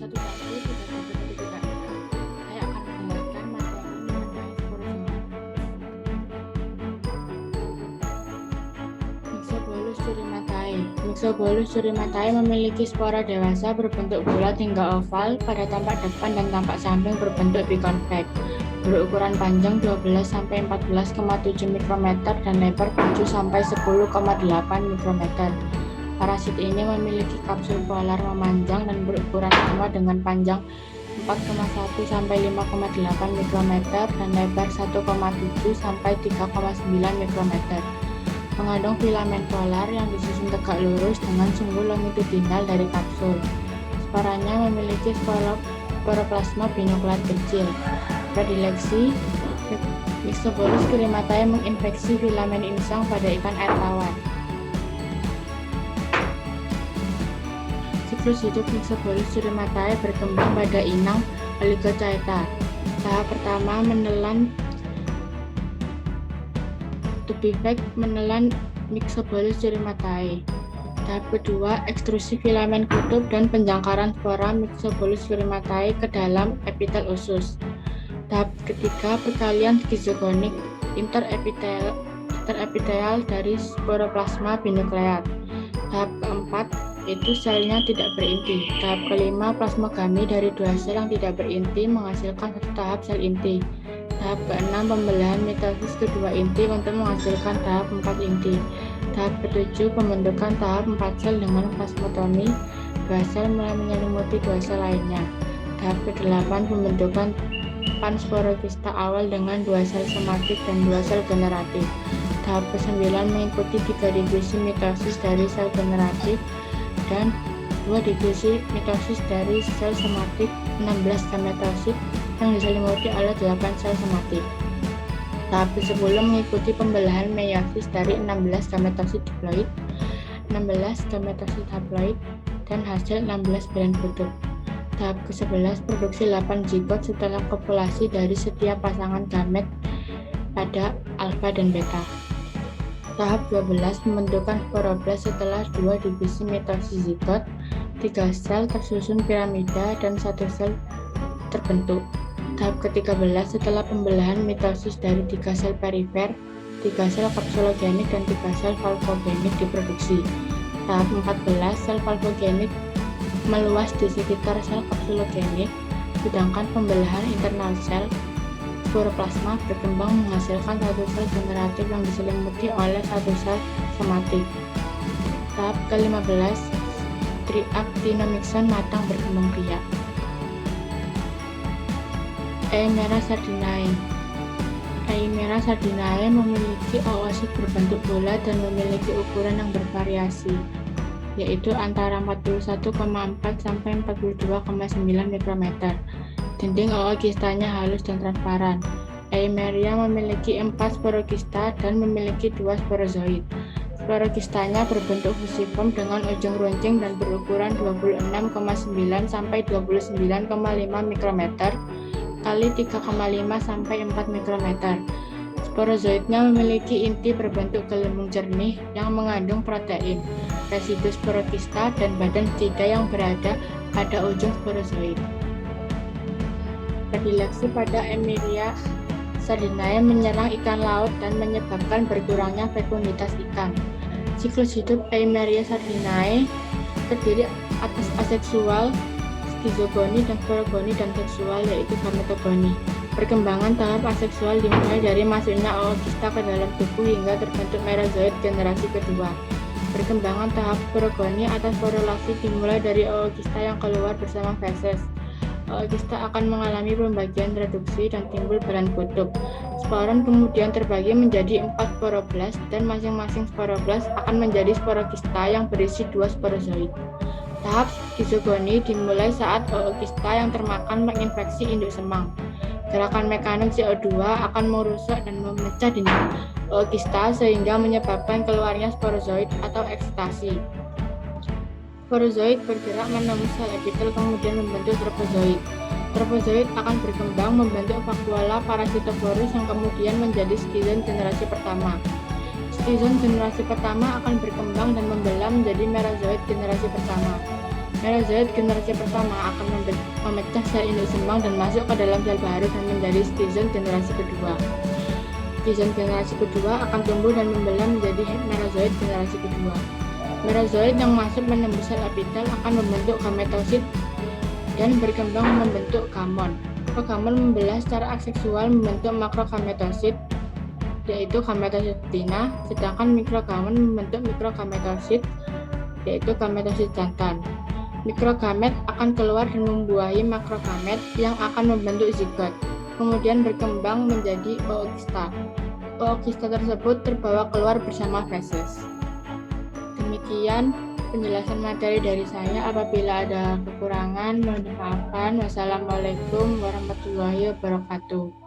satu lagi tidak dapat tidak saya akan menjelaskan materi mengenai sporozoa. Myxobolus turimatae. Myxobolus turimatae memiliki spora dewasa berbentuk bulat hingga oval pada tampak depan dan tampak samping berbentuk biconvex, berukuran panjang 12-14,7 mikrometer dan lebar 7-10,8 mikrometer. Parasit ini memiliki kapsul polar memanjang dan berukuran sama dengan panjang 4,1-5,8 mikrometer dan lebar 1,7-3,9 mikrometer. Mengandung filamen polar yang disusun tegak lurus dengan sumbu longitudinal dari kapsul. Sporanya memiliki sporoplasma binukleat kecil. Predileksi Myxobolus turimatae menginfeksi filamen insang pada ikan air tawar. Siklus hidup Myxobolus turimatae berkembang pada inang Oligochaeta. Tahap pertama menelan tubifex menelan Myxobolus turimatae. Tahap kedua ekstrusi filamen kutub dan penjangkaran spora Myxobolus turimatae ke dalam epitel usus. Tahap ketiga perkalian skizogonik interepitelial dari sporoplasma binukleat. Tahap keempat yaitu selnya tidak berinti. Tahap kelima plasmogami dari dua sel yang tidak berinti menghasilkan satu tahap sel inti. Tahap keenam pembelahan mitosis kedua inti untuk menghasilkan tahap 4 inti. Tahap ketujuh pembentukan tahap 4 sel dengan plasmotomi, dua sel mulai menyelimuti dua sel lainnya. Tahap ke-8 pembentukan pansporokista awal dengan dua sel somatik dan dua sel generatif. Tahap ke-9 mengikuti 3 divisi mitosis dari sel generatif dan 2 divisi mitosis dari sel somatik, 16 gametosit yang diselimuti oleh 8 sel somatik. Tahap ke-10 mengikuti pembelahan meiosis dari 16 gametosit diploid, 16 gametosit haploid, dan hasil 16 belen kutub. Tahap ke-11 produksi 8 zigot setelah kopulasi dari setiap pasangan gamet pada alfa dan beta. Tahap 12 pembentukan sporoblast setelah 2 divisi mitosis zigot, 3 sel tersusun piramida dan 1 sel terbentuk. Tahap ke-13 setelah pembelahan mitosis dari 3 sel perifer, 3 sel kapsulogenik dan 3 sel valvogenik diproduksi. Tahap 14 sel valvogenik meluas di sekitar sel kapsulogenik, sedangkan pembelahan internal sel sporoplasma berkembang menghasilkan satu sel generatif yang diselimuti oleh satu sel somatik. Tahap ke-15 triactinomyxon matang berkembang biak. Eimera sardinae. Eimera sardinae memiliki oosit berbentuk bola dan memiliki ukuran yang bervariasi, yaitu antara 41,4 sampai 42,9 mikrometer. Dinding oogistanya halus dan transparan. Eimeria memiliki 4 sporokista dan memiliki 2 sporozoid. Sporokistanya berbentuk fusiform dengan ujung runcing dan berukuran 26,9 sampai 29,5 mikrometer kali 3,5 sampai 4 mikrometer. Sporozoidnya memiliki inti berbentuk gelembung jernih yang mengandung protein, residu sporokista, dan badan sida yang berada pada ujung sporozoid. Predileksi pada Eimera sardinae menyerang ikan laut dan menyebabkan berkurangnya fekunditas ikan. Siklus hidup Eimera sardinae terdiri atas aseksual, skizogoni, dan sporogoni, dan seksual yaitu gametogoni. Perkembangan tahap aseksual dimulai dari masuknya oogista ke dalam tubuh hingga terbentuk merozoid generasi kedua. Perkembangan tahap sporogoni atau sporulasi dimulai dari oogista yang keluar bersama feses. Oogista akan mengalami pembagian reduksi dan timbul belen kutub. Sporon kemudian terbagi menjadi 4 sporoblast dan masing-masing sporoblast akan menjadi sporokista yang berisi 2 sporozoid. Tahap skizogoni dimulai saat oogista yang termakan menginfeksi induk semang. Gerakan mekanik CO2 akan merusak dan memecah dinding oogista sehingga menyebabkan keluarnya sporozoid atau ekstasi. Sporozoid bergerak menembus sel epitel kemudian membentuk trofozoid. Trofozoid akan berkembang membentuk vakuola parasitophorus yang kemudian menjadi skizon generasi pertama. Skizon generasi pertama akan berkembang dan membelah menjadi merozoid generasi pertama. Merozoit generasi pertama akan memecah sel induk sembang dan masuk ke dalam sel baru dan menjadi citizen generasi kedua. Citizen generasi kedua akan tumbuh dan membelah menjadi merozoit generasi kedua. Merozoit yang masuk menembus sel epitel akan membentuk gametosit dan berkembang membentuk gamon. Gamon membelah secara aseksual membentuk makrogametosit, yaitu gametosit betina, sedangkan mikrogamon membentuk mikrogametosit, yaitu gametosit jantan. Mikrogamet akan keluar dan membuahi makrogamet yang akan membentuk zigot, kemudian berkembang menjadi ookista. Ookista tersebut terbawa keluar bersama feses. Demikian penjelasan materi dari saya. Apabila ada kekurangan, mohon dimaafkan. Wassalamualaikum warahmatullahi wabarakatuh.